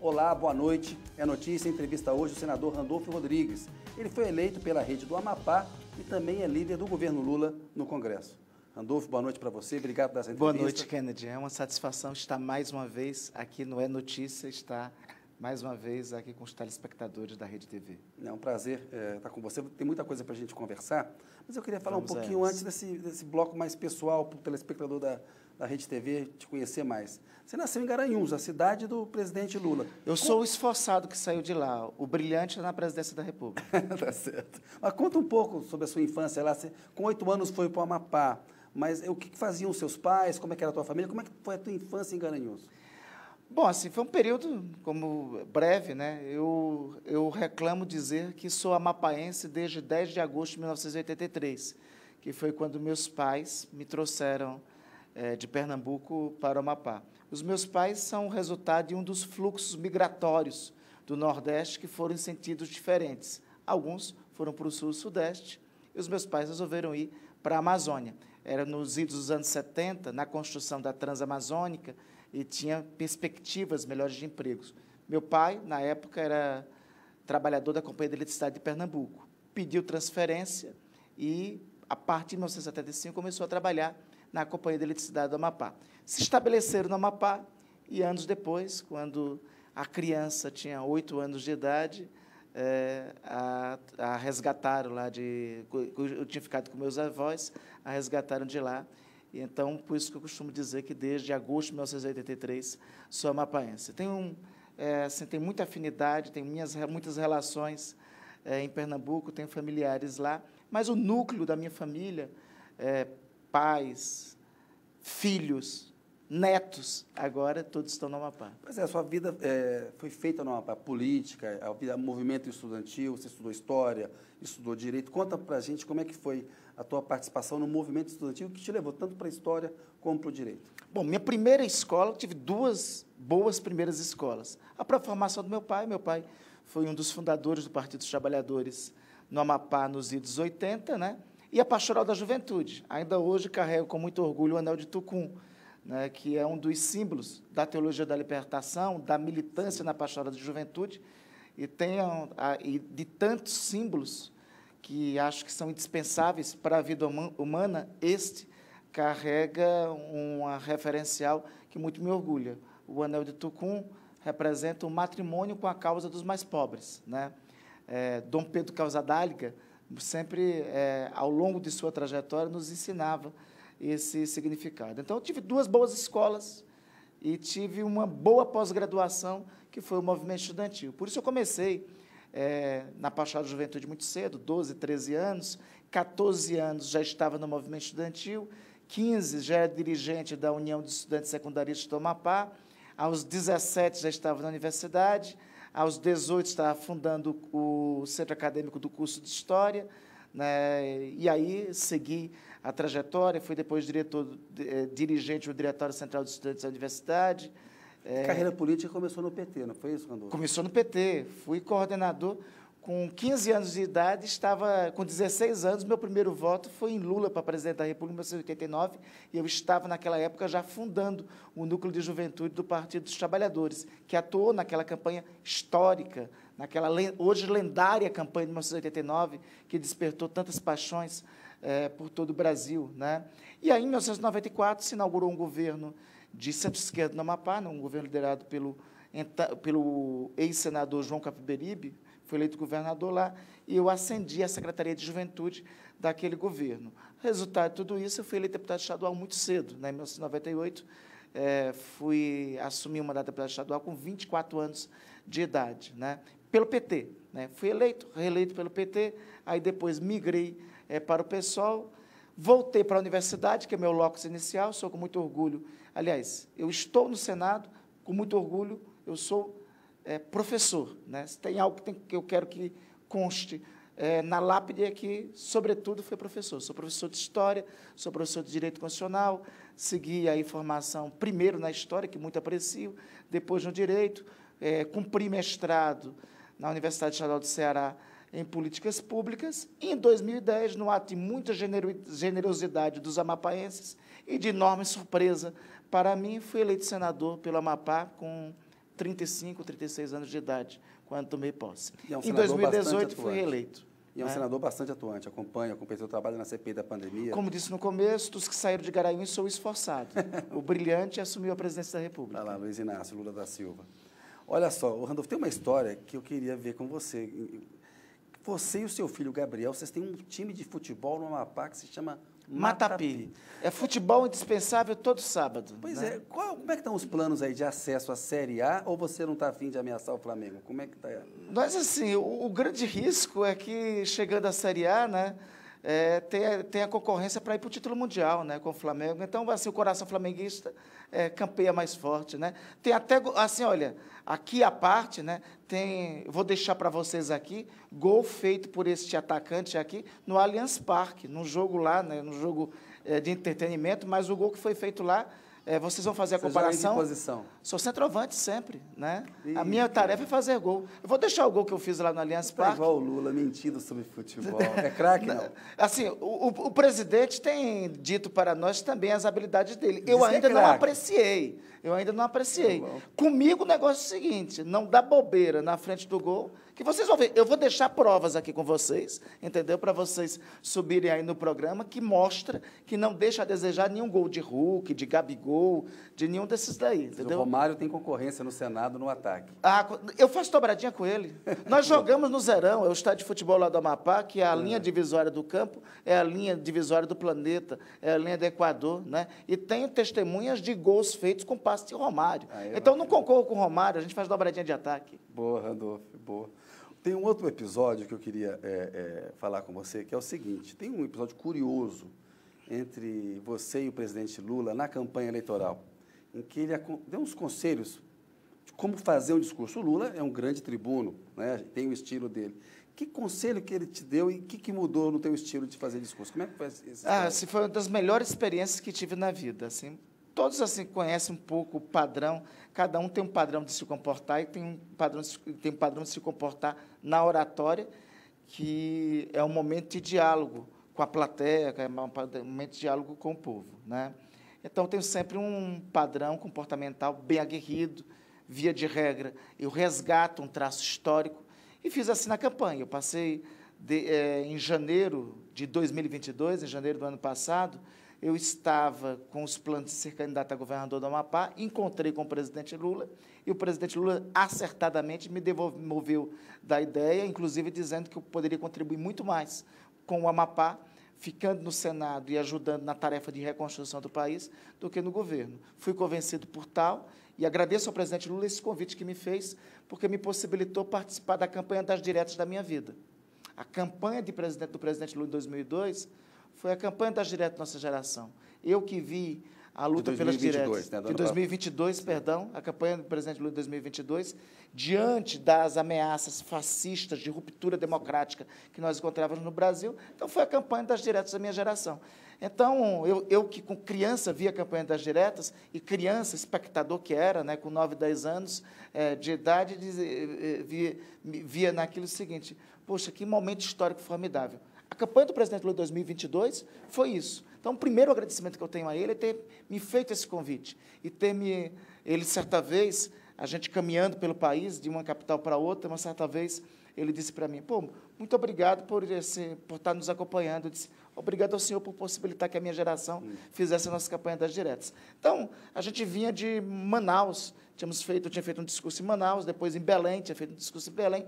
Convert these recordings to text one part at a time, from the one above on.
Olá, boa noite. É notícia, entrevista hoje o senador Randolfo Rodrigues. Ele foi eleito pela Rede do Amapá e também é líder do governo Lula no Congresso. Randolfo, boa noite para você. Obrigado por essa entrevista. Boa noite, Kennedy. É uma satisfação estar mais uma vez aqui no É Notícia, estar mais uma vez aqui com os telespectadores da Rede TV. É um prazer estar com você. Tem muita coisa para a gente conversar, mas eu queria falar um pouquinho antes desse bloco mais pessoal para o telespectador da Rede TV te conhecer mais. Você nasceu em Garanhuns, a cidade do presidente Lula. Eu sou o esforçado que saiu de lá, o brilhante na presidência da República. Tá certo. Mas conta um pouco sobre a sua infância lá. Você, com 8 anos foi para o Amapá, mas o que faziam os seus pais? Como é que era a tua família? Como é que foi a tua infância em Garanhuns? Bom, assim, foi um período como breve, né? Eu reclamo dizer que sou amapaense desde 10 de agosto de 1983, que foi quando meus pais me trouxeram de Pernambuco para o Amapá. Os meus pais são o resultado de um dos fluxos migratórios do Nordeste que foram em sentidos diferentes. Alguns foram para o Sul e Sudeste, e os meus pais resolveram ir para a Amazônia. Era nos idos dos anos 70, na construção da Transamazônica, e tinha perspectivas melhores de empregos. Meu pai, na época, era trabalhador da Companhia de Eletricidade de Pernambuco. Pediu transferência e, a partir de 1975, começou a trabalhar na Companhia de Eletricidade do Amapá. Se estabeleceram no Amapá e, anos depois, quando a criança tinha 8 anos de idade, a resgataram lá eu tinha ficado com meus avós, a resgataram de lá. E, então, por isso que eu costumo dizer que, desde agosto de 1983, sou amapaense. Tenho muita afinidade, tenho muitas relações em Pernambuco, tenho familiares lá, mas o núcleo da minha família, pais, filhos, netos, agora todos estão no Amapá. Pois é, a sua vida foi feita no Amapá, política, movimento estudantil, você estudou história, estudou direito. Conta para a gente como é que foi a tua participação no movimento estudantil que te levou tanto para a história como para o direito. Bom, minha primeira escola, eu tive 2 boas primeiras escolas. A própria formação do meu pai foi um dos fundadores do Partido dos Trabalhadores no Amapá nos idos 80, né? E a Pastoral da Juventude. Ainda hoje carrego com muito orgulho o Anel de Tucum, né, que é um dos símbolos da teologia da libertação, da militância na Pastoral da Juventude, e de tantos símbolos que acho que são indispensáveis para a vida humana, este carrega uma referencial que muito me orgulha. O Anel de Tucum representa um matrimônio com a causa dos mais pobres, né? Dom Pedro Causadáliga, sempre, ao longo de sua trajetória, nos ensinava esse significado. Então, eu tive 2 boas escolas e tive uma boa pós-graduação, que foi o movimento estudantil. Por isso, eu comecei na Pastoral da Juventude muito cedo, 12, 13 anos, 14 anos já estava no movimento estudantil, 15 já era dirigente da União de Estudantes Secundaristas do Amapá, aos 17 já estava na universidade, aos 18 estava fundando o Centro Acadêmico do curso de História, né, e aí segui a trajetória, fui depois dirigente do Diretório Central dos Estudantes da Universidade. Carreira política começou no PT, não foi isso, Randolfo? Começou no PT, fui coordenador com 15 anos de idade, estava com 16 anos, meu primeiro voto foi em Lula para presidente da República em 1989, e eu estava, naquela época, já fundando o núcleo de juventude do Partido dos Trabalhadores, que atuou naquela campanha histórica, naquela hoje lendária campanha de 1989, que despertou tantas paixões por todo o Brasil, né? E aí, em 1994, se inaugurou um governo de centro-esquerda no Amapá, um governo liderado pelo ex-senador João Capiberibe, foi eleito governador lá, e eu ascendi à Secretaria de Juventude daquele governo. Resultado de tudo isso, eu fui eleito deputado estadual muito cedo, né? Em 1998, assumi o mandato de deputado estadual com 24 anos de idade, né? Pelo PT, né? Fui reeleito pelo PT, aí depois migrei para o PSOL, voltei para a universidade, que é meu locus inicial, sou com muito orgulho. Aliás, eu estou no Senado, com muito orgulho, eu sou professor, né? Se tem algo que eu quero que conste na lápide é que, sobretudo, fui professor. Sou professor de História, sou professor de Direito Constitucional, segui a formação primeiro na História, que muito aprecio, depois no Direito, cumpri mestrado na Universidade Estadual do Ceará em Políticas Públicas, e, em 2010, no ato de muita generosidade dos amapaenses e de enorme surpresa para mim, fui eleito senador pelo Amapá com 35, 36 anos de idade, quando tomei posse. É um em 2018, fui reeleito. E é um senador bastante atuante, acompanha seu trabalho na CPI da pandemia. Como disse no começo, dos que saíram de Garanhuns, sou esforçado. O brilhante assumiu a presidência da República. Vai lá, Luiz Inácio Lula da Silva. Olha só, Randolfo, tem uma história que eu queria ver com você. Você e o seu filho Gabriel, vocês têm um time de futebol no Amapá que se chama Matapi. É futebol indispensável todo sábado. Pois né? como é que estão os planos aí de acesso à Série A, ou você não está afim de ameaçar o Flamengo? Como é que está? Mas, assim, o grande risco é que, chegando à Série A, né, tem a concorrência para ir para o título mundial, né, com o Flamengo. Então, assim, o coração flamenguista campeia mais forte, né? Tem até, assim, olha, aqui à parte, né, vou deixar para vocês aqui, gol feito por este atacante aqui no Allianz Parque, num jogo lá, né, num jogo de entretenimento, mas o gol que foi feito lá, vocês vão fazer a comparação. Joga em que posição? Sou centroavante sempre, né? Ih, a minha tarefa é fazer gol. Eu vou deixar o gol que eu fiz lá no Allianz Tá Parque. igual o Lula mentindo sobre futebol. É craque, não? Assim, o presidente tem dito para nós também as habilidades dele. Diz Eu que é ainda não craque. apreciei. Eu ainda não apreciei. Tá bom. Comigo o negócio é o seguinte, não dá bobeira na frente do gol, que vocês vão ver. Eu vou deixar provas aqui com vocês, entendeu? Para vocês subirem aí no programa, que mostra que não deixa a desejar nenhum gol de Hulk, de Gabigol, de nenhum desses daí, entendeu? O Romário tem concorrência no Senado no ataque. Eu faço dobradinha com ele. Nós jogamos no Zerão, é o estádio de futebol lá do Amapá, que é a linha divisória do campo, é a linha divisória do planeta, é a linha do Equador, né? E tenho testemunhas de gols feitos com passe de Romário. Então, não concorro com o Romário, a gente faz dobradinha de ataque. Boa, Randolfo, boa. Tem um outro episódio que eu queria falar com você, que é o seguinte, tem um episódio curioso entre você e o presidente Lula na campanha eleitoral, em que ele deu uns conselhos de como fazer um discurso. O Lula é um grande tribuno, né? Tem o estilo dele. Que conselho que ele te deu e o que mudou no teu estilo de fazer discurso? Como é que foi esse Assim, foi uma das melhores experiências que tive na vida. Assim, todos assim conhecem um pouco o padrão, cada um tem um padrão de se comportar e tem um padrão de se comportar na oratória, que é um momento de diálogo com a plateia, que é um momento de diálogo com o povo, né? Então, tenho sempre um padrão comportamental bem aguerrido, via de regra, eu resgato um traço histórico e fiz assim na campanha. Eu passei, em janeiro de 2022, em janeiro do ano passado, eu estava com os planos de ser candidato a governador do Amapá, encontrei com o presidente Lula, e o presidente Lula acertadamente me devolveu da ideia, inclusive dizendo que eu poderia contribuir muito mais com o Amapá, ficando no Senado e ajudando na tarefa de reconstrução do país, do que no governo. Fui convencido por tal, e agradeço ao presidente Lula esse convite que me fez, porque me possibilitou participar da campanha das diretas da minha vida. A campanha do presidente Lula em 2002 foi a campanha das diretas da nossa geração. Eu que vi a luta pelas diretas, né, de 2022, perdão, a campanha do presidente Lula de 2022, diante das ameaças fascistas de ruptura democrática que nós encontrávamos no Brasil, então foi a campanha das diretas da minha geração. Então, eu que com criança via a campanha das diretas, e criança, espectador que era, né, com 9, 10 anos de idade, via naquilo o seguinte, poxa, que momento histórico formidável. A campanha do presidente Lula de 2022 foi isso. Então, o primeiro agradecimento que eu tenho a ele é ter me feito esse convite. E ele, certa vez, a gente caminhando pelo país, de uma capital para outra, uma certa vez, ele disse para mim, pô, muito obrigado por estar nos acompanhando. Eu disse, obrigado ao senhor por possibilitar que a minha geração fizesse a nossa campanha das diretas. Então, a gente vinha de Manaus, eu tinha feito um discurso em Manaus, depois em Belém, tinha feito um discurso em Belém,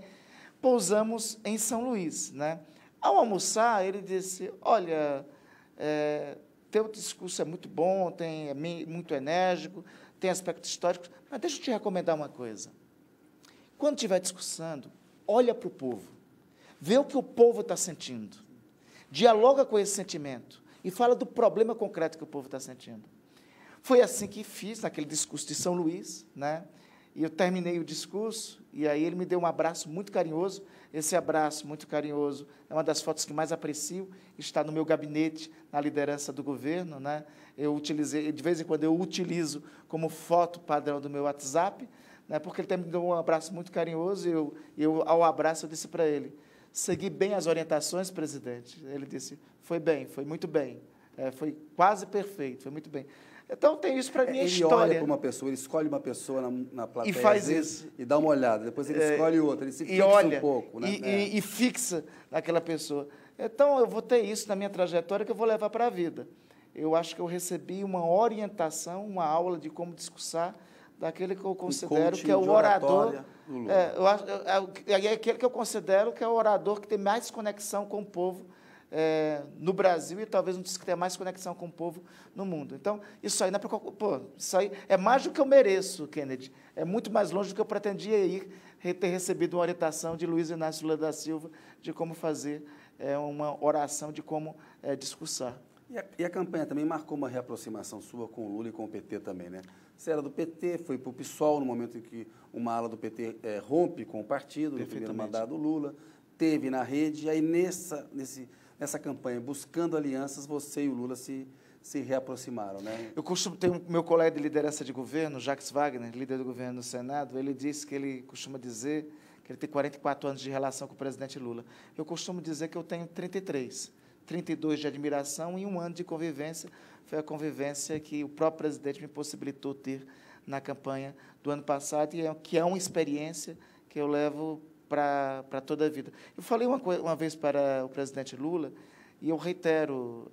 pousamos em São Luís, né? Ao almoçar, ele disse, olha, teu discurso é muito bom, é muito enérgico, tem aspectos históricos, mas deixa eu te recomendar uma coisa. Quando estiver discursando, olha para o povo, vê o que o povo está sentindo, dialoga com esse sentimento e fala do problema concreto que o povo está sentindo. Foi assim que fiz, naquele discurso de São Luís, né? E eu terminei o discurso, e aí ele me deu um abraço muito carinhoso. Esse abraço muito carinhoso é uma das fotos que mais aprecio, está no meu gabinete, na liderança do governo, né? Eu utilizei, de vez em quando eu utilizo como foto padrão do meu WhatsApp, né? Porque ele me deu um abraço muito carinhoso, e ao abraço, eu disse para ele, segui bem as orientações, presidente? Ele disse, foi bem, foi muito bem, foi quase perfeito, foi muito bem. Então, tem isso para mim, Ele história. olha para uma pessoa, ele escolhe uma pessoa na plateia, E faz às vezes, isso. e dá uma olhada. Depois ele escolhe outra, ele se E fixa olha, um pouco. Né? e fixa naquela pessoa. Então, eu vou ter isso na minha trajetória que eu vou levar para a vida. Eu acho que eu recebi uma orientação, uma aula de como discursar daquele que eu considero que é o orador. É aquele que eu considero que é o orador que tem mais conexão com o povo no Brasil e talvez um dos que tem mais conexão com o povo no mundo. Então, isso aí não é para... Pô, isso aí é mais do que eu mereço, Kennedy. É muito mais longe do que eu pretendia ir, ter recebido uma orientação de Luiz Inácio Lula da Silva de como fazer uma oração, de como discursar. E a campanha também marcou uma reaproximação sua com o Lula e com o PT também, né? Você era do PT, foi para o PSOL no momento em que uma ala do PT rompe com o partido, no primeiro mandato do Lula, teve na rede, e aí nessa campanha, buscando alianças, você e o Lula se reaproximaram, né? Eu costumo ter meu colega de liderança de governo, Jacques Wagner, líder do governo no Senado, ele disse que ele costuma dizer que ele tem 44 anos de relação com o presidente Lula. Eu costumo dizer que eu tenho 33. 32 de admiração e 1 ano de convivência. Foi a convivência que o próprio presidente me possibilitou ter na campanha do ano passado, e que é uma experiência que eu levo para toda a vida. Eu falei uma vez para o presidente Lula, e eu reitero,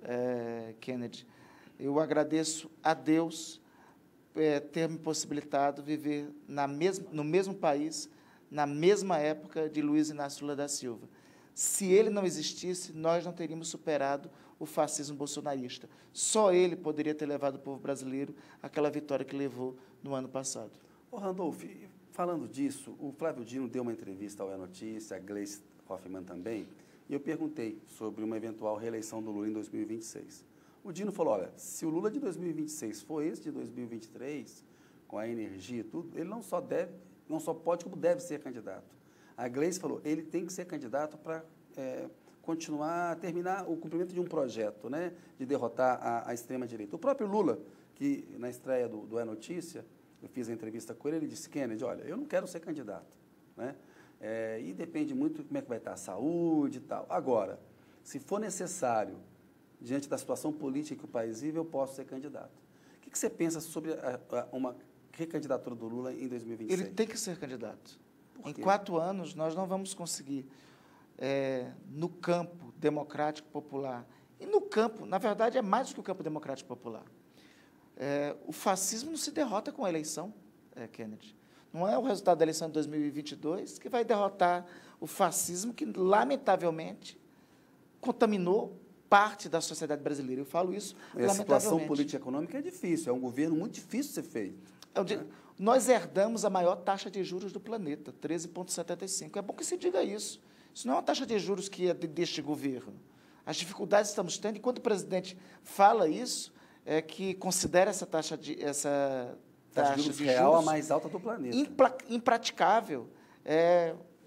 Kennedy, eu agradeço a Deus ter me possibilitado viver no mesmo país, na mesma época de Luiz Inácio Lula da Silva. Se ele não existisse, nós não teríamos superado o fascismo bolsonarista. Só ele poderia ter levado o povo brasileiro àquela vitória que levou no ano passado. Ô, Randolph, falando disso, o Flávio Dino deu uma entrevista ao É Notícia, a Gleice Hoffmann também, e eu perguntei sobre uma eventual reeleição do Lula em 2026. O Dino falou, olha, se o Lula de 2026 for esse de 2023, com a energia e tudo, ele não só pode, como deve ser candidato. A Gleice falou, ele tem que ser candidato para terminar o cumprimento de um projeto, né, de derrotar a extrema-direita. O próprio Lula, que na estreia do É Notícia, eu fiz a entrevista com ele, ele disse, Kennedy, olha, eu não quero ser candidato, né, e depende muito de como é que vai estar a saúde e tal. Agora, se for necessário, diante da situação política que o país vive, eu posso ser candidato. O que você pensa sobre uma recandidatura do Lula em 2026? Ele tem que ser candidato. Em 4 anos, nós não vamos conseguir, no campo democrático popular, e no campo, na verdade, é mais do que o campo democrático popular. O fascismo não se derrota com a eleição, Kennedy. Não é o resultado da eleição de 2022 que vai derrotar o fascismo que, lamentavelmente, contaminou parte da sociedade brasileira. Eu falo isso, lamentavelmente. A situação política e econômica é difícil, é um governo muito difícil de ser feito. Nós herdamos a maior taxa de juros do planeta, 13,75. É bom que se diga isso. Isso não é uma taxa de juros que é deste governo. As dificuldades que estamos tendo, e quando o presidente fala isso, é que considera essa taxa de juros real a mais alta do planeta. Impraticável.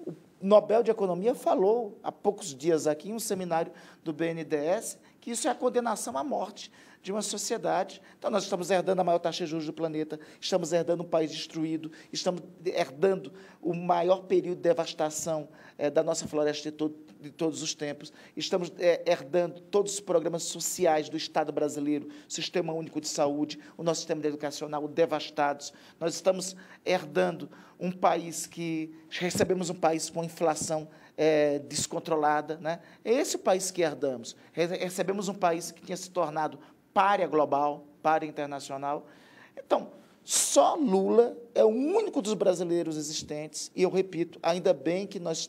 O Nobel de Economia falou há poucos dias aqui em um seminário do BNDES que isso é a condenação à morte de uma sociedade. Então, nós estamos herdando a maior taxa de juros do planeta, estamos herdando um país destruído, estamos herdando o maior período de devastação da nossa floresta de todos os tempos, estamos herdando todos os programas sociais do Estado brasileiro, o Sistema Único de Saúde, o nosso sistema educacional devastados. Nós estamos herdando um país recebemos um país com inflação descontrolada, né? É esse o país que herdamos. Recebemos um país que tinha se tornado pária global, pária internacional. Então, só Lula é o único dos brasileiros existentes, e eu repito, ainda bem que nós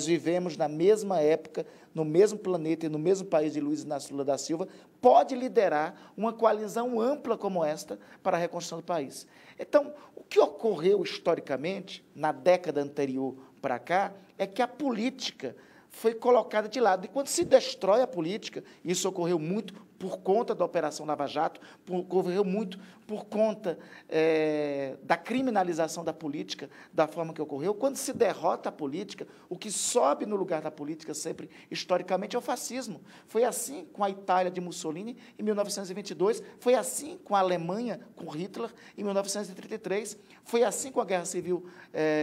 vivemos na mesma época, no mesmo planeta e no mesmo país de Luiz Inácio Lula da Silva, pode liderar uma coalizão ampla como esta para a reconstrução do país. Então, o que ocorreu historicamente, na década anterior para cá, é que a política foi colocada de lado. E quando se destrói a política, isso ocorreu muito por conta da Operação Lava Jato, ocorreu muito por conta da criminalização da política, da forma que ocorreu. Quando se derrota a política, o que sobe no lugar da política sempre, historicamente, é o fascismo. Foi assim com a Itália de Mussolini, em 1922, foi assim com a Alemanha, com Hitler, em 1933, foi assim com a Guerra Civil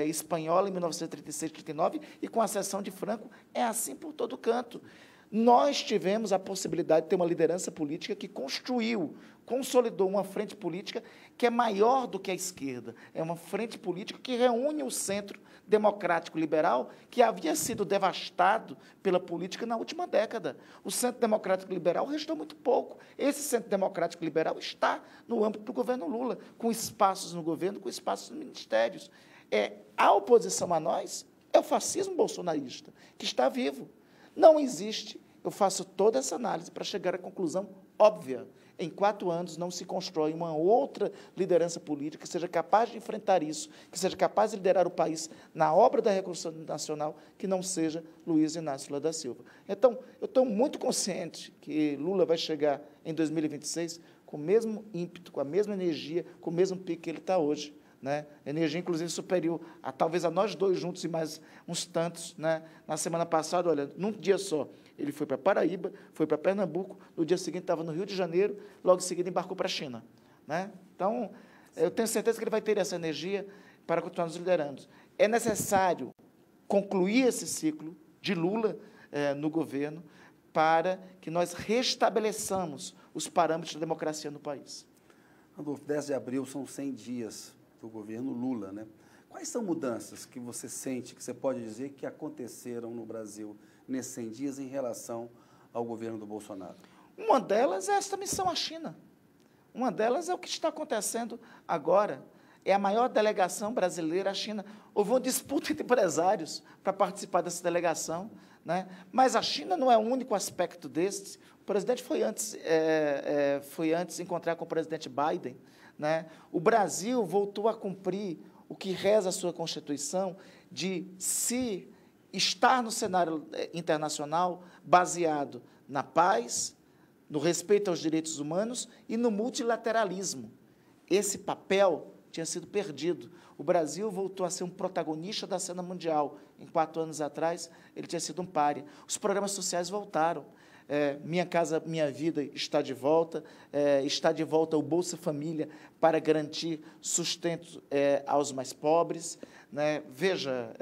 Espanhola, em 1936, 39, e com a secessão de Franco, é assim por todo canto. nós tivemos a possibilidade de ter uma liderança política que construiu, consolidou uma frente política que é maior do que a esquerda. É uma frente política que reúne o centro democrático liberal que havia sido devastado pela política na última década. O centro democrático liberal restou muito pouco. Esse centro democrático liberal está no âmbito do governo Lula, com espaços no governo, com espaços nos ministérios. A oposição a nós é o fascismo bolsonarista, que está vivo. Não existe, eu faço toda essa análise para chegar à conclusão óbvia. Em 4 anos não se constrói uma outra liderança política que seja capaz de enfrentar isso, que seja capaz de liderar o país na obra da reconstrução nacional, que não seja Luiz Inácio Lula da Silva. Então, eu estou muito consciente que Lula vai chegar em 2026 com o mesmo ímpeto, com a mesma energia, com o mesmo pique que ele está hoje. Né? Energia, inclusive, superior a talvez a nós dois juntos e mais uns tantos. Né? Na semana passada, olha, num dia só, ele foi para Paraíba, foi para Pernambuco, no dia seguinte estava no Rio de Janeiro, logo em seguida embarcou para a China. Né? Então, eu tenho certeza que ele vai ter essa energia para continuar nos liderando. É necessário concluir esse ciclo de Lula no governo para que nós restabeleçamos os parâmetros da democracia no país. Randolfo, 10 de abril são 100 dias do governo Lula, né? Quais são mudanças que você sente, que você pode dizer que aconteceram no Brasil nesses 100 dias em relação ao governo do Bolsonaro? Uma delas é esta missão à China. Uma delas é o que está acontecendo agora. É a maior delegação brasileira à China. Houve uma disputa entre empresários para participar dessa delegação, né? Mas a China não é o único aspecto desses. O presidente foi antes encontrar com o presidente Biden. Né? O Brasil voltou a cumprir o que reza a sua Constituição de se estar no cenário internacional baseado na paz, no respeito aos direitos humanos e no multilateralismo. Esse papel tinha sido perdido. O Brasil voltou a ser um protagonista da cena mundial. Em 4 anos atrás, ele tinha sido um pária. Os programas sociais voltaram. Minha Casa Minha Vida está de volta o Bolsa Família para garantir sustento aos mais pobres. Né? Veja,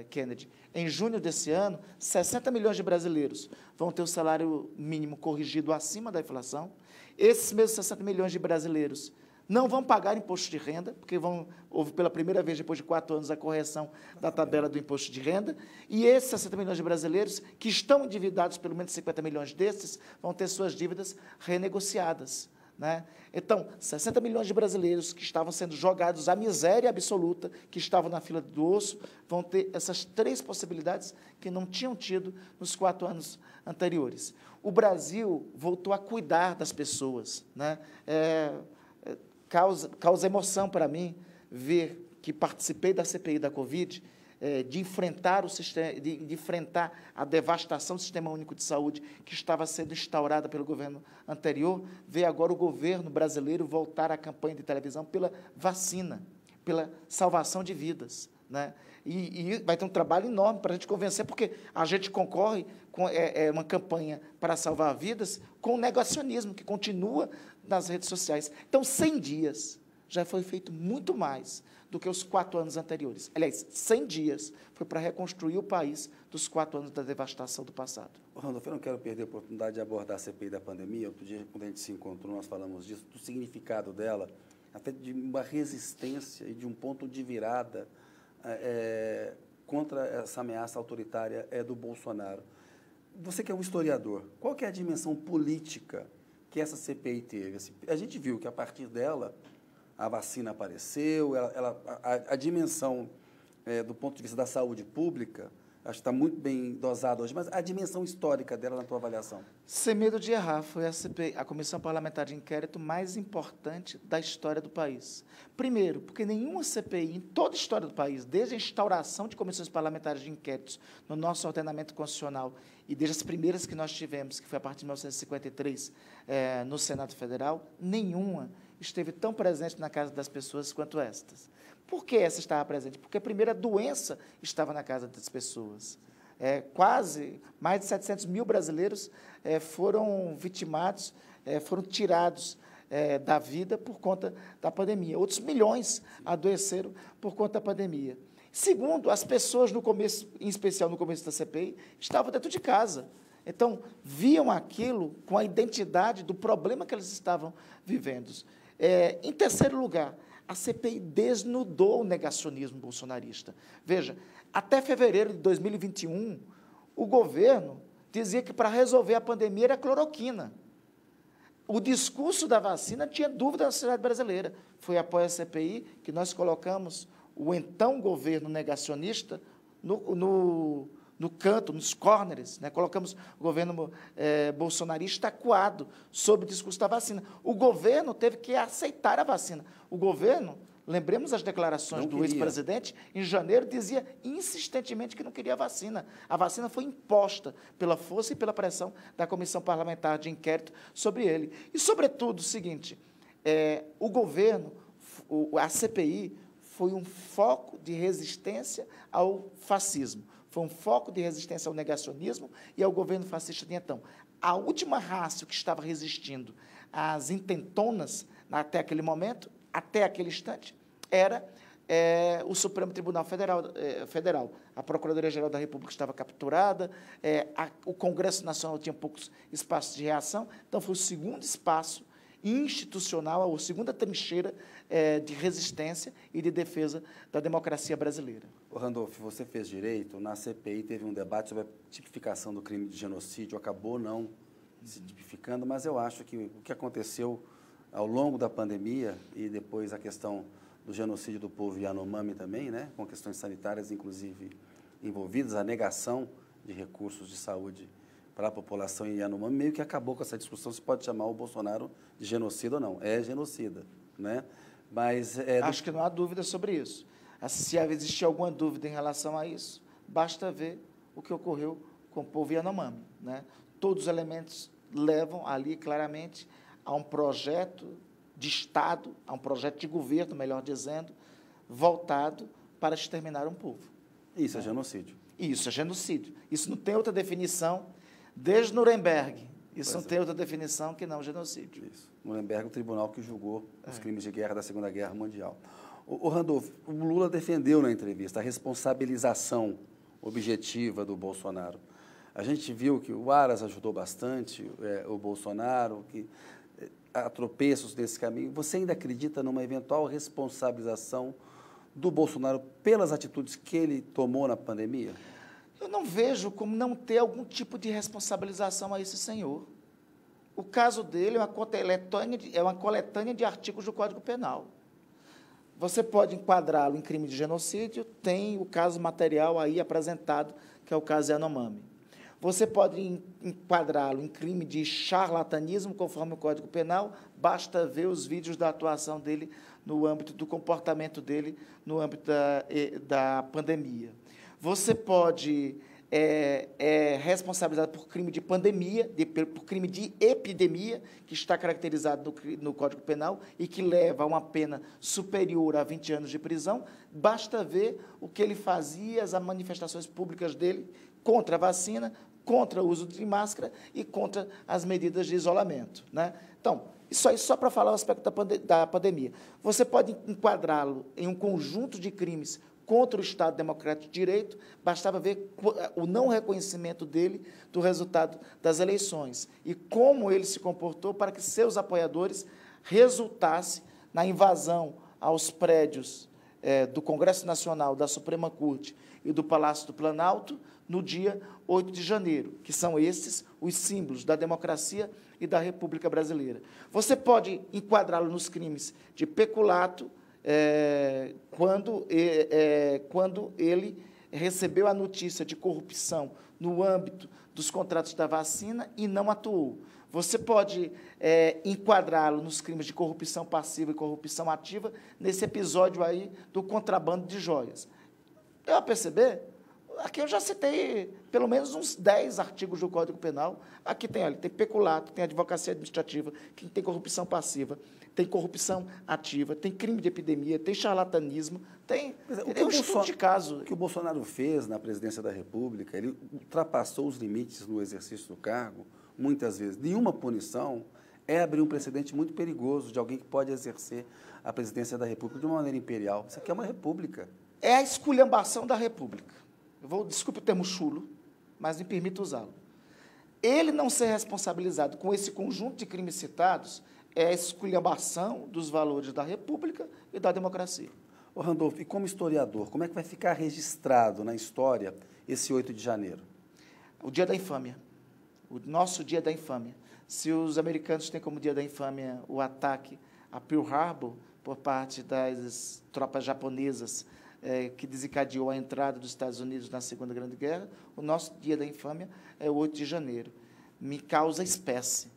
Kennedy, em junho desse ano, 60 milhões de brasileiros vão ter o salário mínimo corrigido acima da inflação. Esses mesmos 60 milhões de brasileiros não vão pagar imposto de renda, porque houve pela primeira vez, depois de 4 anos, a correção da tabela do imposto de renda, e esses 60 milhões de brasileiros, que estão endividados, pelo menos 50 milhões desses, vão ter suas dívidas renegociadas. Né? Então, 60 milhões de brasileiros que estavam sendo jogados à miséria absoluta, que estavam na fila do osso, vão ter essas 3 possibilidades que não tinham tido nos 4 anos anteriores. O Brasil voltou a cuidar das pessoas. Né? Causa emoção para mim ver que participei da CPI da Covid, de enfrentar a devastação do Sistema Único de Saúde que estava sendo instaurada pelo governo anterior, ver agora o governo brasileiro voltar à campanha de televisão pela vacina, pela salvação de vidas. Né? E vai ter um trabalho enorme para a gente convencer, porque a gente concorre com uma campanha para salvar vidas com o negacionismo, que continua nas redes sociais. Então, 100 dias já foi feito muito mais do que os 4 anos anteriores. Aliás, 100 dias foi para reconstruir o país dos 4 anos da devastação do passado. Randolfo, eu não quero perder a oportunidade de abordar a CPI da pandemia. Outro dia, quando a gente se encontrou, nós falamos disso, do significado dela, até de uma resistência e de um ponto de virada contra essa ameaça autoritária do Bolsonaro. Você que é um historiador, qual que é a dimensão política que essa CPI teve? Assim, a gente viu que, a partir dela, a vacina apareceu, a dimensão, do ponto de vista da saúde pública, acho que está muito bem dosada hoje, mas a dimensão histórica dela na tua avaliação? Sem medo de errar, foi a CPI, a Comissão Parlamentar de Inquérito mais importante da história do país. Primeiro, porque nenhuma CPI, em toda a história do país, desde a instauração de comissões parlamentares de inquéritos no nosso ordenamento constitucional, e desde as primeiras que nós tivemos, que foi a partir de 1953, no Senado Federal, nenhuma esteve tão presente na casa das pessoas quanto estas. Por que essa estava presente? Porque a primeira doença estava na casa das pessoas. Mais de 700 mil brasileiros foram vitimados, foram tirados da vida por conta da pandemia. Outros milhões adoeceram por conta da pandemia. Segundo, as pessoas no começo, em especial no começo da CPI, estavam dentro de casa. Então, viam aquilo com a identidade do problema que eles estavam vivendo. Em terceiro lugar, a CPI desnudou o negacionismo bolsonarista. Veja, até fevereiro de 2021, o governo dizia que para resolver a pandemia era cloroquina. O discurso da vacina tinha dúvida na sociedade brasileira. Foi após a CPI que nós colocamos o então governo negacionista no canto, nos corners, né? Colocamos o governo bolsonarista acuado sobre o discurso da vacina. O governo teve que aceitar a vacina. O governo, lembremos as declarações do ex-presidente, em janeiro dizia insistentemente que não queria a vacina. A vacina foi imposta pela força e pela pressão da Comissão Parlamentar de Inquérito sobre ele. E, sobretudo, o seguinte, o governo, a CPI, foi um foco de resistência ao fascismo, foi um foco de resistência ao negacionismo e ao governo fascista de então. A última rácio que estava resistindo às intentonas até aquele momento, até aquele instante, era o Supremo Tribunal Federal. A Procuradoria-Geral da República estava capturada, o Congresso Nacional tinha poucos espaços de reação, então foi o segundo espaço institucional, a segunda trincheira de resistência e de defesa da democracia brasileira. Randolph, você fez direito, na CPI teve um debate sobre a tipificação do crime de genocídio, acabou não se tipificando, mas eu acho que o que aconteceu ao longo da pandemia e depois a questão do genocídio do povo Yanomami também, né, com questões sanitárias, inclusive, envolvidas, a negação de recursos de saúde para a população em Yanomami, meio que acabou com essa discussão, se pode chamar o Bolsonaro de genocida ou não. É genocida, né? Mas acho que não há dúvida sobre isso. Se existir alguma dúvida em relação a isso, basta ver o que ocorreu com o povo Yanomami, né? Todos os elementos levam ali claramente a um projeto de Estado, a um projeto de governo, melhor dizendo, voltado para exterminar um povo. Isso é genocídio. Isso é genocídio. Isso não tem outra definição, desde Nuremberg. Isso não tem outra definição que não genocídio. Isso. Nuremberg, o tribunal que julgou os crimes de guerra da Segunda Guerra Mundial. O Randolph, o Lula defendeu na entrevista a responsabilização objetiva do Bolsonaro. A gente viu que o Aras ajudou bastante o Bolsonaro, que há tropeços nesse caminho. Você ainda acredita numa eventual responsabilização do Bolsonaro pelas atitudes que ele tomou na pandemia? Eu não vejo como não ter algum tipo de responsabilização a esse senhor. O caso dele é uma coletânea de artigos do Código Penal. Você pode enquadrá-lo em crime de genocídio, tem o caso material aí apresentado, que é o caso Yanomami. Você pode enquadrá-lo em crime de charlatanismo, conforme o Código Penal, basta ver os vídeos da atuação dele no âmbito do comportamento dele no âmbito da pandemia. Você pode responsabilizado por crime de pandemia, por crime de epidemia, que está caracterizado no Código Penal e que leva a uma pena superior a 20 anos de prisão. Basta ver o que ele fazia, as manifestações públicas dele contra a vacina, contra o uso de máscara e contra as medidas de isolamento, né? Então, isso aí só para falar o aspecto da pandemia. Você pode enquadrá-lo em um conjunto de crimes contra o Estado Democrático de Direito, bastava ver o não reconhecimento dele do resultado das eleições e como ele se comportou para que seus apoiadores resultasse na invasão aos prédios do Congresso Nacional, da Suprema Corte e do Palácio do Planalto, no dia 8 de janeiro, que são esses os símbolos da democracia e da República Brasileira. Você pode enquadrá-lo nos crimes de peculato, quando ele recebeu a notícia de corrupção no âmbito dos contratos da vacina e não atuou. Você pode enquadrá-lo nos crimes de corrupção passiva e corrupção ativa nesse episódio aí do contrabando de joias. Deu a perceber? Aqui eu já citei pelo menos uns 10 artigos do Código Penal. Aqui tem peculato, tem advocacia administrativa, tem corrupção passiva, tem corrupção ativa, tem crime de epidemia, tem charlatanismo, tem um estudo de caso. O que o Bolsonaro fez na presidência da República, ele ultrapassou os limites no exercício do cargo, muitas vezes. Nenhuma punição é abrir um precedente muito perigoso de alguém que pode exercer a presidência da República de uma maneira imperial. Isso aqui é uma república. É a esculhambação da República. Desculpe o termo chulo, mas me permito usá-lo. ele não ser responsabilizado com esse conjunto de crimes citados é a esculhambação dos valores da República e da democracia. Ô Randolfo, e como historiador, como é que vai ficar registrado na história esse 8 de janeiro? O dia da infâmia, o nosso dia da infâmia. Se os americanos têm como dia da infâmia o ataque a Pearl Harbor por parte das tropas japonesas, que desencadeou a entrada dos Estados Unidos na Segunda Grande Guerra, o nosso dia da infâmia é o 8 de janeiro. Me causa espécie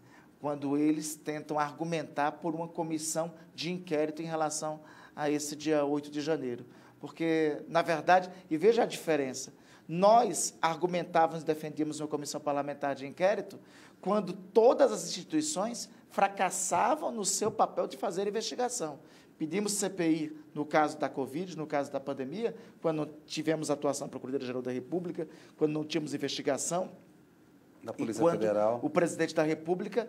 quando eles tentam argumentar por uma comissão de inquérito em relação a esse dia 8 de janeiro. Porque, na verdade, e veja a diferença, nós argumentávamos e defendíamos uma comissão parlamentar de inquérito quando todas as instituições fracassavam no seu papel de fazer investigação. Pedimos CPI no caso da Covid, no caso da pandemia, quando tivemos atuação da Procuradoria-Geral da República, quando não tínhamos investigação. Da Polícia Federal. O presidente da República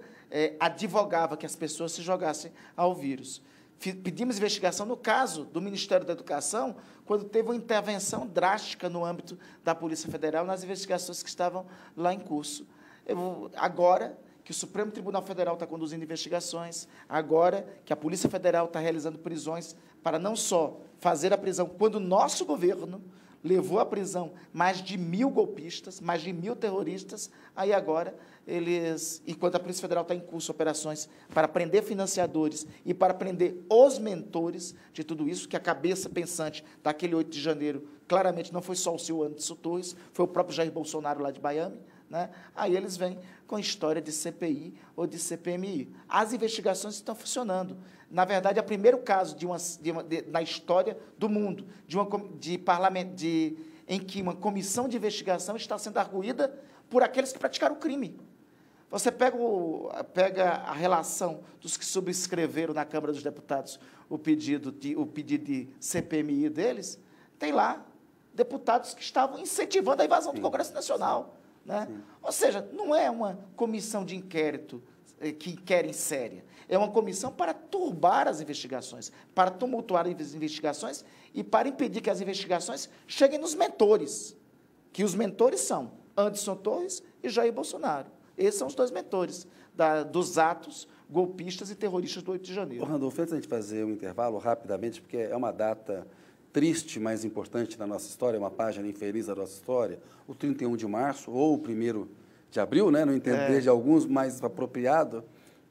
advogava que as pessoas se jogassem ao vírus. Pedimos investigação no caso do Ministério da Educação, quando teve uma intervenção drástica no âmbito da Polícia Federal nas investigações que estavam lá em curso. Agora que o Supremo Tribunal Federal está conduzindo investigações, agora que a Polícia Federal está realizando prisões para não só fazer a prisão, quando o nosso governo levou à prisão mais de 1.000 golpistas, mais de 1.000 terroristas, aí agora enquanto a Polícia Federal está em curso operações para prender financiadores e para prender os mentores de tudo isso, que a cabeça pensante daquele 8 de janeiro claramente não foi só o seu Anderson Torres, foi o próprio Jair Bolsonaro lá de Miami, né? Aí eles vêm com história de CPI ou de CPMI. As investigações estão funcionando. Na verdade, é o primeiro caso na história do mundo em que uma comissão de investigação está sendo arguída por aqueles que praticaram o crime. Você pega a relação dos que subscreveram na Câmara dos Deputados o pedido de CPMI deles, tem lá deputados que estavam incentivando a invasão do Congresso Nacional. Né? Ou seja, não é uma comissão de inquérito que querem séria, é uma comissão para turbar as investigações, para tumultuar as investigações e para impedir que as investigações cheguem nos mentores, que os mentores são Anderson Torres e Jair Bolsonaro. Esses são os dois mentores dos atos golpistas e terroristas do 8 de janeiro. Ô, Randolfo, antes de a gente fazer um intervalo, rapidamente, porque é uma data triste, mas importante da nossa história, uma página infeliz da nossa história, o 31 de março, ou o 1º de abril, né, no entender de alguns, mais apropriado,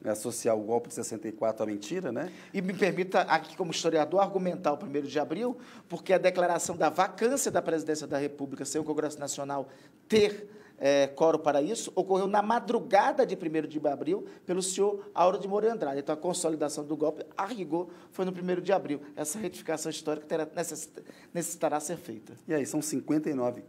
associar o golpe de 64 à mentira, né? E me permita, aqui como historiador, argumentar o 1º de abril, porque a declaração da vacância da presidência da República sem o Congresso Nacional ter quórum para isso, ocorreu na madrugada de 1º de abril pelo senhor Auro de Moura Andrade. Então, a consolidação do golpe, a rigor, foi no 1º de abril. Essa retificação histórica necessitará ser feita. E aí, são 59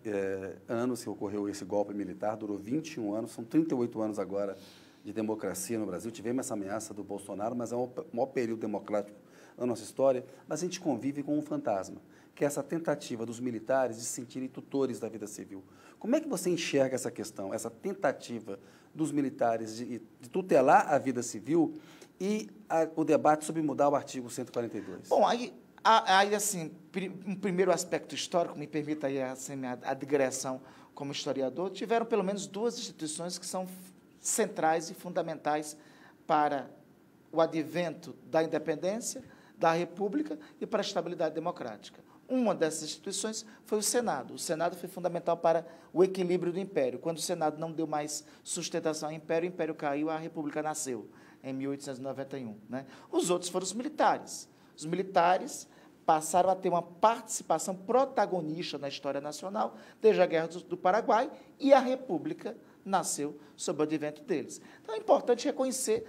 anos que ocorreu esse golpe militar, durou 21 anos, são 38 anos agora de democracia no Brasil. Tivemos essa ameaça do Bolsonaro, mas é o maior período democrático da nossa história, mas a gente convive com um fantasma, que é essa tentativa dos militares de se sentirem tutores da vida civil. Como é que você enxerga essa questão, essa tentativa dos militares de tutelar a vida civil e o debate sobre mudar o artigo 142? Bom, aí assim, um primeiro aspecto histórico, me permita aí assim, a digressão como historiador, tiveram pelo menos duas instituições que são centrais e fundamentais para o advento da independência, da República e para a estabilidade democrática. Uma dessas instituições foi o Senado. O Senado foi fundamental para o equilíbrio do Império. Quando o Senado não deu mais sustentação ao Império, o Império caiu, a República nasceu, em 1891. Né? Os outros foram os militares. Os militares passaram a ter uma participação protagonista na história nacional desde a Guerra do Paraguai, e a República nasceu sob o advento deles. Então, é importante reconhecer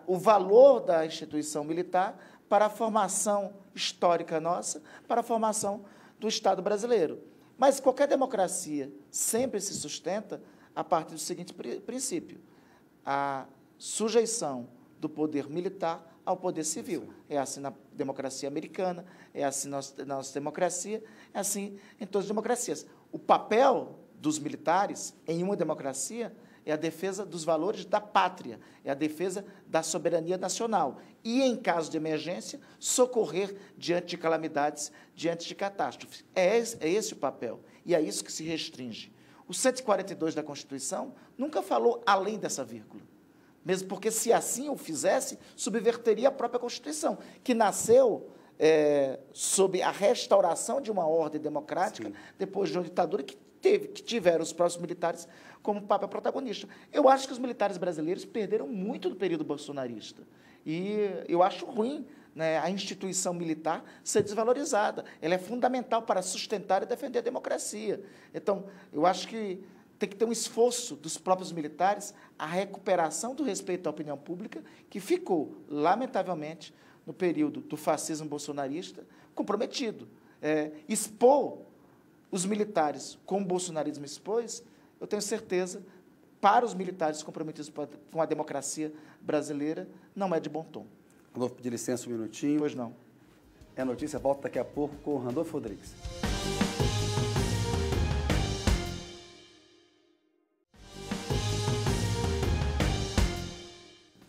o valor da instituição militar para a formação histórica nossa, para a formação do Estado brasileiro. Mas qualquer democracia sempre se sustenta a partir do seguinte princípio: a sujeição do poder militar ao poder civil. É assim na democracia americana, é assim na nossa democracia, é assim em todas as democracias. O papel dos militares em uma democracia é a defesa dos valores da pátria, é a defesa da soberania nacional e, em caso de emergência, socorrer diante de calamidades, diante de catástrofes. É esse o papel, e é isso que se restringe. O 142 da Constituição nunca falou além dessa vírgula. Mesmo porque, se assim o fizesse, subverteria a própria Constituição, que nasceu sob a restauração de uma ordem democrática, sim, depois de uma ditadura que tiveram os próprios militares como papel protagonista. Eu acho que os militares brasileiros perderam muito do período bolsonarista. E eu acho ruim, né, a instituição militar ser desvalorizada. Ela é fundamental para sustentar e defender a democracia. Então, eu acho que tem que ter um esforço dos próprios militares, a recuperação do respeito à opinião pública, que ficou, lamentavelmente, no período do fascismo bolsonarista, comprometido. Expor os militares como o bolsonarismo expôs, eu tenho certeza, para os militares comprometidos com a democracia brasileira, não é de bom tom. Vou pedir licença um minutinho. Pois não. É a notícia, volta daqui a pouco com o Randolfo Rodrigues.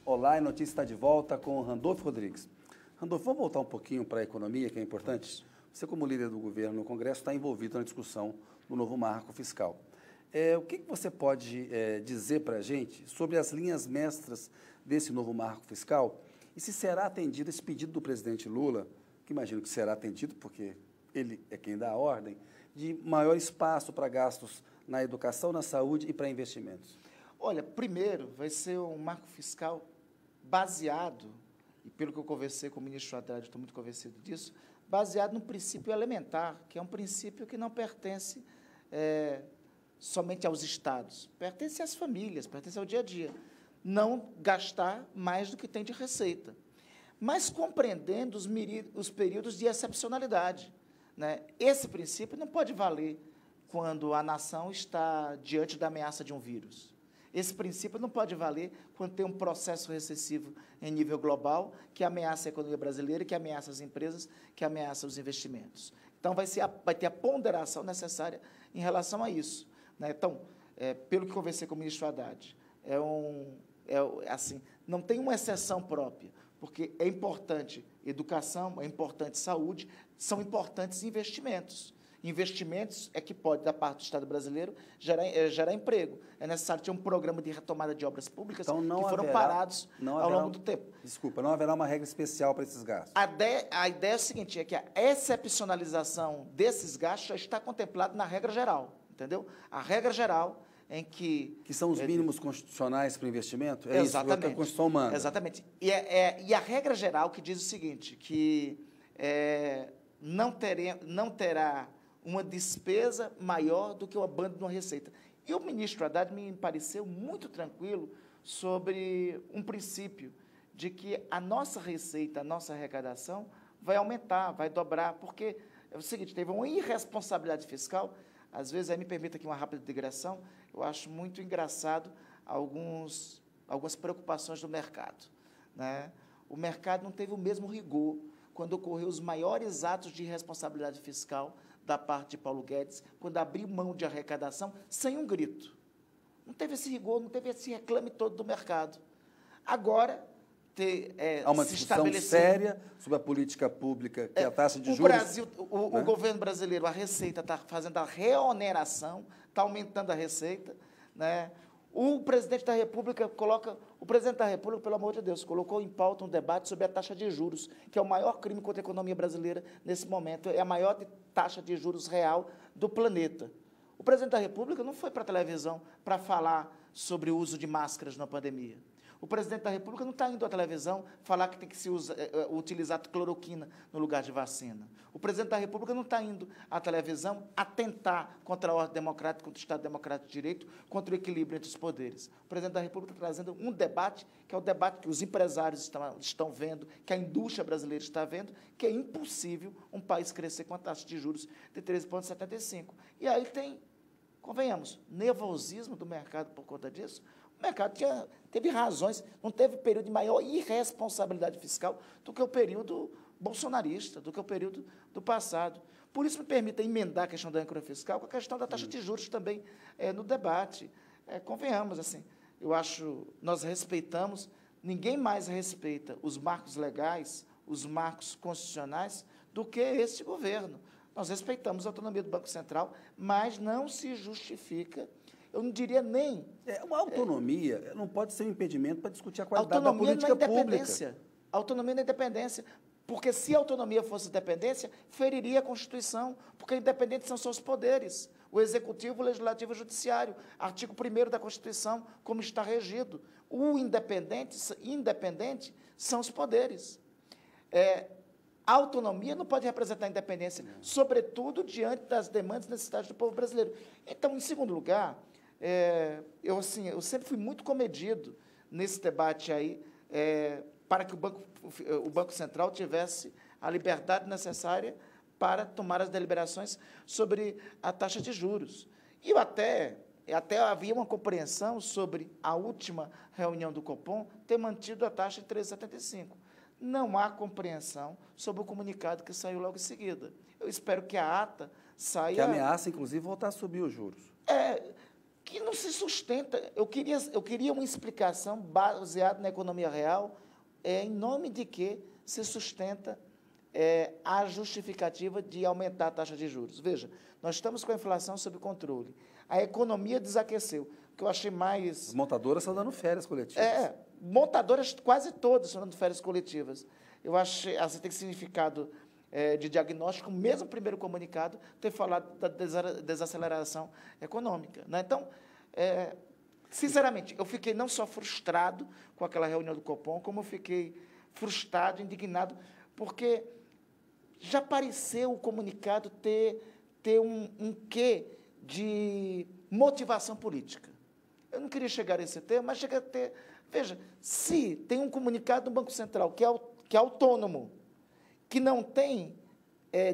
Olá, a notícia está de volta com o Randolfo Rodrigues. Randolfo, vamos voltar um pouquinho para a economia, que é importante. Você, como líder do governo no Congresso, está envolvido na discussão do novo marco fiscal. O que você pode dizer para a gente sobre as linhas mestras desse novo marco fiscal e se será atendido esse pedido do presidente Lula, que imagino que será atendido, porque ele é quem dá a ordem, de maior espaço para gastos na educação, na saúde e para investimentos? Olha, primeiro, vai ser um marco fiscal baseado, e pelo que eu conversei com o ministro Haddad, estou muito convencido disso, baseado num princípio elementar, que é um princípio que não pertence somente aos estados, pertence às famílias, pertence ao dia a dia. Não gastar mais do que tem de receita, mas compreendendo os períodos de excepcionalidade, né? Esse princípio não pode valer quando a nação está diante da ameaça de um vírus. Esse princípio não pode valer quando tem um processo recessivo em nível global que ameaça a economia brasileira, que ameaça as empresas, que ameaça os investimentos. Então, vai ter a ponderação necessária em relação a isso, né? Então, pelo que conversei com o ministro Haddad, assim, não tem uma exceção própria, porque é importante educação, é importante saúde, são importantes investimentos. Investimentos é que pode, da parte do Estado brasileiro, gerar emprego. É necessário ter um programa de retomada de obras públicas então, que foram parados ao longo do tempo. Desculpa, não haverá uma regra especial para esses gastos? A ideia é a seguinte, é que a excepcionalização desses gastos já está contemplada na regra geral, entendeu? A regra geral em que são os mínimos constitucionais para o investimento? É exatamente, isso que a Constituição manda. Exatamente. E a regra geral que diz o seguinte, que não terá uma despesa maior do que o bando de uma receita. E o ministro Haddad me pareceu muito tranquilo sobre um princípio de que a nossa receita, a nossa arrecadação vai aumentar, vai dobrar, porque é o seguinte, teve uma irresponsabilidade fiscal. Às vezes, aí me permita aqui uma rápida digressão, eu acho muito engraçado algumas preocupações do mercado, né? O mercado não teve o mesmo rigor quando ocorreu os maiores atos de irresponsabilidade fiscal da parte de Paulo Guedes, quando abriu mão de arrecadação sem um grito. Não teve esse rigor, não teve esse reclame todo do mercado. Agora, há uma discussão séria sobre a política pública, que é a taxa de juros. O governo brasileiro, a Receita está fazendo a reoneração, está aumentando a receita, né? O presidente da República pelo amor de Deus, colocou em pauta um debate sobre a taxa de juros, que é o maior crime contra a economia brasileira nesse momento, é a maior taxa de juros real do planeta. O presidente da República não foi para a televisão para falar sobre o uso de máscaras na pandemia. O presidente da República não está indo à televisão falar que tem que se utilizar cloroquina no lugar de vacina. O presidente da República não está indo à televisão atentar contra a ordem democrática, contra o Estado Democrático de Direito, contra o equilíbrio entre os poderes. O presidente da República está trazendo um debate, que é o debate que os empresários estão vendo, que a indústria brasileira está vendo, que é impossível um país crescer com a taxa de juros de 13,75. E aí tem, convenhamos, nervosismo do mercado por conta disso. O mercado teve razões, não teve período de maior irresponsabilidade fiscal do que o período bolsonarista, do que o período do passado. Por isso, me permita emendar a questão da âncora fiscal com a questão da taxa de juros também no debate. Convenhamos, assim, eu acho, nós respeitamos, ninguém mais respeita os marcos legais, os marcos constitucionais, do que este governo. Nós respeitamos a autonomia do Banco Central, mas não se justifica Eu não diria nem... Uma autonomia não pode ser um impedimento para discutir a qualidade da Autonomia política não é pública. independência. Autonomia não é independência. Porque se a autonomia fosse dependência, feriria a Constituição, porque independentes são só os poderes, o Executivo, o Legislativo e o Judiciário, artigo 1º da Constituição, como está regido. O independente são os poderes. A autonomia não pode representar a independência, sobretudo diante das demandas e necessidades do povo brasileiro. Então, em segundo lugar, eu sempre fui muito comedido nesse debate aí, para que o Banco Central tivesse a liberdade necessária para tomar as deliberações sobre a taxa de juros. E até havia uma compreensão sobre a última reunião do Copom ter mantido a taxa em 3,75. Não há compreensão sobre o comunicado que saiu logo em seguida. Eu espero que a ata saia... Que ameaça, inclusive, voltar a subir os juros. Que não se sustenta. Eu queria uma explicação baseada na economia real, em nome de que se sustenta a justificativa de aumentar a taxa de juros. Veja, nós estamos com a inflação sob controle. A economia desaqueceu. O que eu achei mais... As montadoras estão dando férias coletivas. Montadoras quase todas estão dando férias coletivas. Eu achei, assim, tem significado de diagnóstico, mesmo o primeiro comunicado, ter falado da desaceleração econômica. Né? Então, sinceramente, eu fiquei não só frustrado com aquela reunião do Copom, como eu fiquei frustrado, indignado, porque já pareceu o comunicado ter um quê de motivação política. Eu não queria chegar a esse tema, mas chega a ter... Veja, se tem um comunicado do Banco Central que é autônomo, que não tem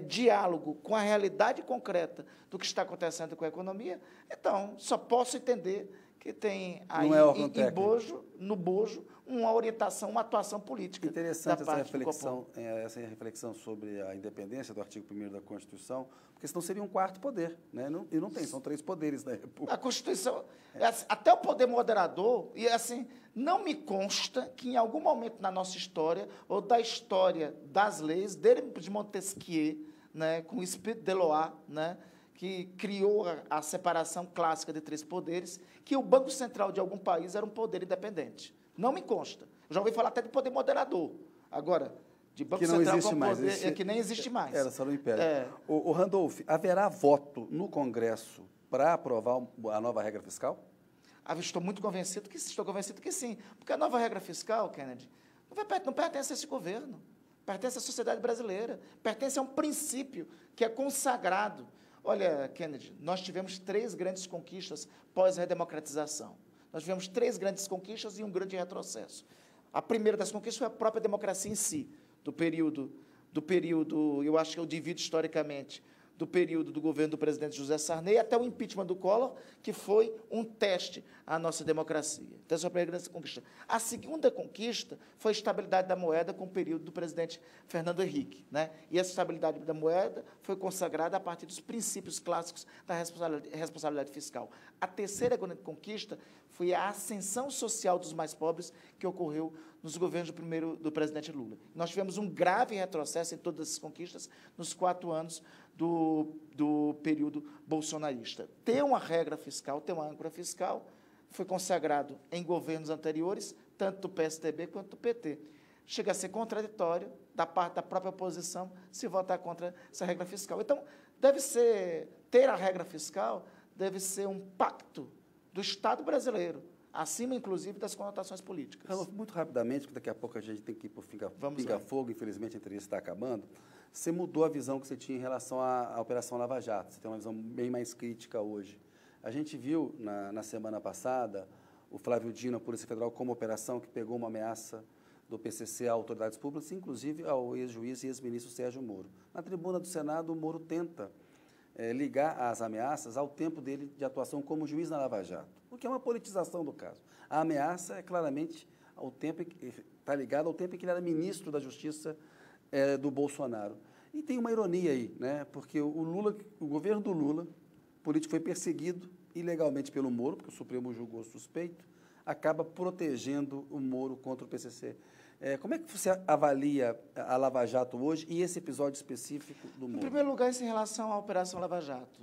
diálogo com a realidade concreta do que está acontecendo com a economia, então só posso entender que tem aí no bojo uma orientação, uma atuação política. Interessante essa reflexão sobre a independência do artigo 1º da Constituição, porque senão seria um quarto poder, né? E não tem, são 3 poderes da República. A Constituição, até o poder moderador, e assim, não me consta que em algum momento na nossa história, ou da história das leis, de Montesquieu, né, com o Espírito de Loire, né, que criou a separação clássica de 3 poderes, que o Banco Central de algum país era um poder independente. Não me consta. Eu já ouvi falar até de poder moderador. Agora, de Banco Central com poder, que nem existe mais. Era só no Império. O Randolph, haverá voto no Congresso para aprovar a nova regra fiscal? Estou muito convencido que sim. Porque a nova regra fiscal, Kennedy, não pertence a esse governo. Pertence à sociedade brasileira. Pertence a um princípio que é consagrado. Olha, Kennedy, nós tivemos 3 grandes conquistas pós-redemocratização. Nós tivemos 3 grandes conquistas e um grande retrocesso. A primeira das conquistas foi a própria democracia em si, do período, eu acho que eu divido historicamente, do período do governo do presidente José Sarney até o impeachment do Collor, que foi um teste à nossa democracia. Então, essa foi a primeira grande conquista. A segunda conquista foi a estabilidade da moeda com o período do presidente Fernando Henrique, né? E essa estabilidade da moeda foi consagrada a partir dos princípios clássicos da responsabilidade fiscal. A terceira grande conquista foi a ascensão social dos mais pobres que ocorreu nos governos do presidente Lula. Nós tivemos um grave retrocesso em todas essas conquistas nos 4 anos do período bolsonarista. Ter uma regra fiscal, ter uma âncora fiscal, foi consagrado em governos anteriores, tanto do PSDB quanto do PT. Chega a ser contraditório da parte da própria oposição se votar contra essa regra fiscal. Então, ter a regra fiscal deve ser um pacto do Estado brasileiro, acima, inclusive, das conotações políticas. Muito rapidamente, porque daqui a pouco a gente tem que ir para o pinga-fogo, infelizmente a entrevista está acabando. Você mudou a visão que você tinha em relação à Operação Lava Jato. Você tem uma visão bem mais crítica hoje. A gente viu, na semana passada, o Flávio Dino, a Polícia Federal, como operação que pegou uma ameaça do PCC a autoridades públicas, inclusive ao ex-juiz e ex-ministro Sérgio Moro. Na tribuna do Senado, o Moro tenta ligar as ameaças ao tempo dele de atuação como juiz na Lava Jato, o que é uma politização do caso. A ameaça é claramente está ligada ao tempo em que ele era ministro da Justiça do Bolsonaro. E tem uma ironia aí, né? Porque o governo do Lula, o político foi perseguido ilegalmente pelo Moro, porque o Supremo julgou suspeito, acaba protegendo o Moro contra o PCC. Como é que você avalia a Lava Jato hoje e esse episódio específico do Moro? Em primeiro lugar, em relação à Operação Lava Jato,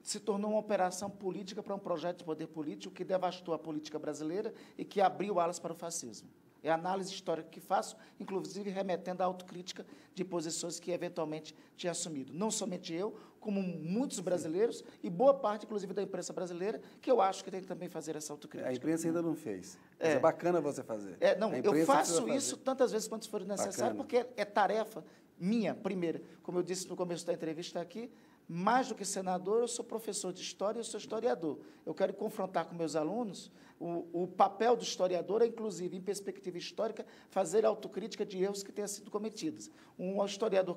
se tornou uma operação política para um projeto de poder político que devastou a política brasileira e que abriu alas para o fascismo. É a análise histórica que faço, inclusive remetendo à autocrítica de posições que eventualmente tinha assumido. Não somente eu, como muitos brasileiros e boa parte, inclusive, da imprensa brasileira, que eu acho que tem que também fazer essa autocrítica. A imprensa ainda não fez. Mas é bacana você fazer. Não, eu faço isso tantas vezes quanto for necessário, porque é tarefa minha, primeira. Como eu disse no começo da entrevista aqui, mais do que senador, eu sou professor de história, eu sou historiador. Eu quero confrontar com meus alunos o papel do historiador, é, inclusive, em perspectiva histórica, fazer autocrítica de erros que tenham sido cometidos. Um historiador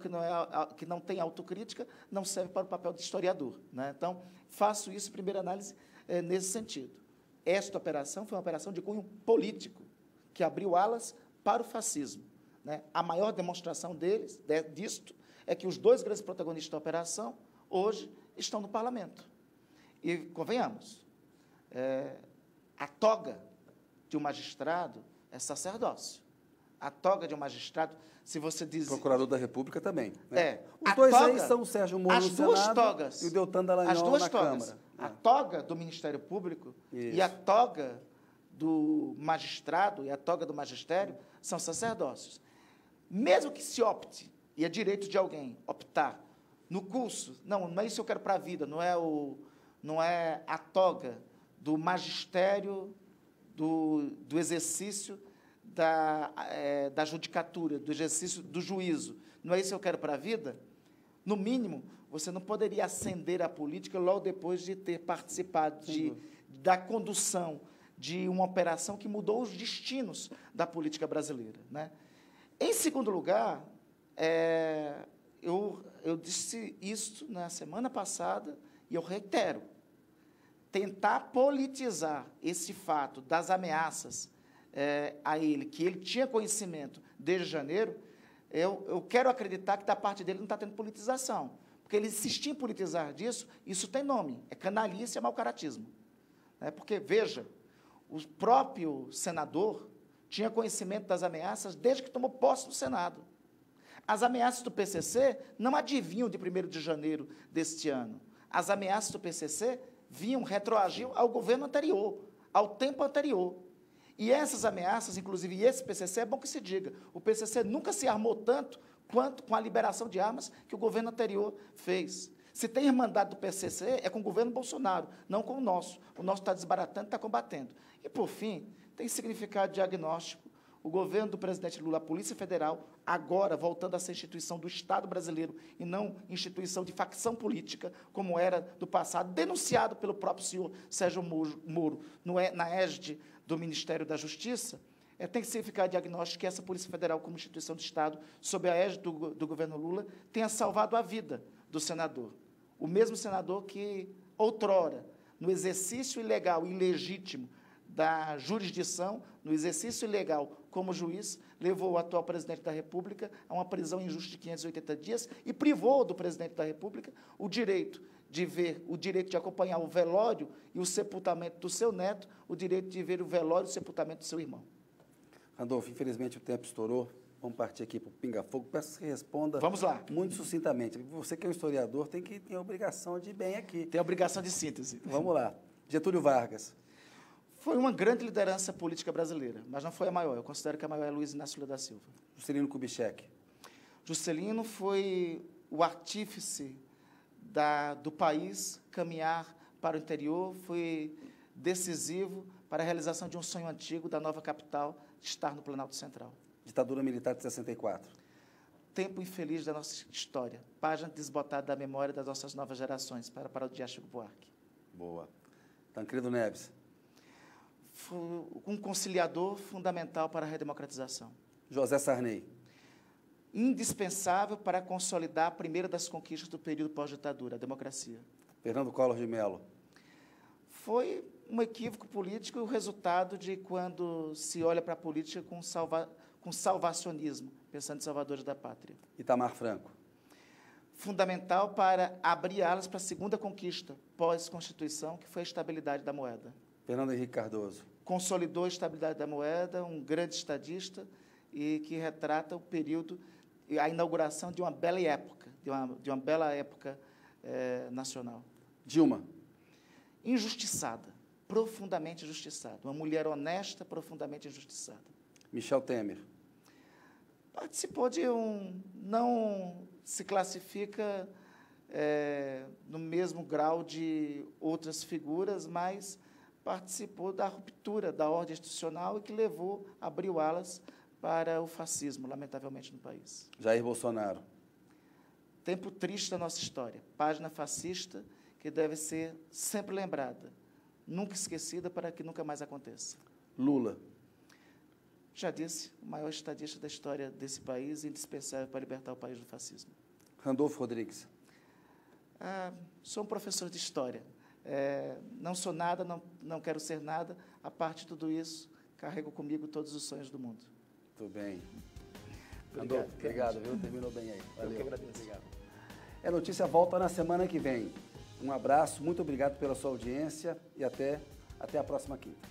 que não tem autocrítica não serve para o papel de historiador, né? Então, faço isso, primeira análise, nesse sentido. Esta operação foi uma operação de cunho político, que abriu alas para o fascismo, né? A maior demonstração disto é que os dois grandes protagonistas da operação, hoje, estão no parlamento. E, convenhamos, a toga de um magistrado é sacerdócio. A toga de um magistrado, se você diz... Procurador da República também. Né? Os dois aí são o Sérgio Moro no Senado togas, e o Deltan Dallagnol na Câmara. A toga do Ministério Público e a toga do magistrado e a toga do magistério são sacerdócios. Mesmo que se opte, e é direito de alguém optar, no curso, não é isso que eu quero para a vida, não é a toga do magistério, do exercício da judicatura, do exercício do juízo, não é isso que eu quero para a vida? No mínimo, você não poderia ascender à política logo depois de ter participado da condução de uma operação que mudou os destinos da política brasileira, né? Em segundo lugar, eu disse isso na semana passada e eu reitero. Tentar politizar esse fato das ameaças a ele, que ele tinha conhecimento desde janeiro, eu quero acreditar que da parte dele não está tendo politização, porque ele insistir em politizar disso, isso tem nome, é canalice, é mau-caratismo. Porque, veja, o próprio senador tinha conhecimento das ameaças desde que tomou posse no Senado. As ameaças do PCC não adivinham de 1º de janeiro deste ano. As ameaças do PCC retroagiam ao governo anterior, ao tempo anterior. E essas ameaças, inclusive, e esse PCC, é bom que se diga, o PCC nunca se armou tanto quanto com a liberação de armas que o governo anterior fez. Se tem irmandade do PCC, é com o governo Bolsonaro, não com o nosso. O nosso está desbaratando, está combatendo. E, por fim, tem significado diagnóstico. O governo do presidente Lula, a Polícia Federal, agora voltando a ser instituição do Estado brasileiro e não instituição de facção política, como era do passado, denunciado pelo próprio senhor Sérgio Moro, na égide do Ministério da Justiça, tem que significar diagnóstico que essa Polícia Federal, como instituição do Estado, sob a égide do governo Lula, tenha salvado a vida do senador. O mesmo senador que, outrora, no exercício ilegal e ilegítimo da jurisdição, no exercício ilegal como juiz, levou o atual presidente da República a uma prisão injusta de 580 dias e privou do presidente da República o direito de acompanhar o velório e o sepultamento do seu neto, o direito de ver o velório e o sepultamento do seu irmão. Randolfo, infelizmente o tempo estourou. Vamos partir aqui para o Pinga Fogo. Peço que responda muito sucintamente. Você que é um historiador tem a obrigação de ir bem aqui. Tem a obrigação de síntese. Vamos lá. Getúlio Vargas. Foi uma grande liderança política brasileira, mas não foi a maior. Eu considero que a maior é Luiz Inácio Lula da Silva. Juscelino Kubitschek. Juscelino foi o artífice do país caminhar para o interior, foi decisivo para a realização de um sonho antigo da nova capital, de estar no Planalto Central. Ditadura Militar de 64. Tempo infeliz da nossa história, página desbotada da memória das nossas novas gerações, para parodiar Chico Buarque. Boa. Tancredo Neves. Foi um conciliador fundamental para a redemocratização. José Sarney. Indispensável para consolidar a primeira das conquistas do período pós-ditadura, a democracia. Fernando Collor de Mello. Foi um equívoco político e o resultado de quando se olha para a política com salvacionismo, pensando em salvadores da pátria. Itamar Franco. Fundamental para abrir alas para a segunda conquista pós-Constituição, que foi a estabilidade da moeda. Fernando Henrique Cardoso. Consolidou a estabilidade da moeda, um grande estadista, e que retrata o período, a inauguração de uma bela época, de uma bela época nacional. Dilma. Injustiçada, profundamente injustiçada. Uma mulher honesta, profundamente injustiçada. Michel Temer. Participou de não se classifica no mesmo grau de outras figuras, mas participou da ruptura da ordem institucional e que abriu alas para o fascismo, lamentavelmente, no país. Jair Bolsonaro. Tempo triste da nossa história, página fascista que deve ser sempre lembrada, nunca esquecida para que nunca mais aconteça. Lula. Já disse, o maior estadista da história desse país, indispensável para libertar o país do fascismo. Randolfo Rodrigues. Sou um professor de história. Não sou nada, não quero ser nada. A parte de tudo isso, carrego comigo todos os sonhos do mundo. Muito bem. Randolfo, obrigado, viu? Terminou bem aí. Valeu. Eu que agradeço. Obrigado. Notícia volta na semana que vem. Um abraço, muito obrigado pela sua audiência e até a próxima quinta.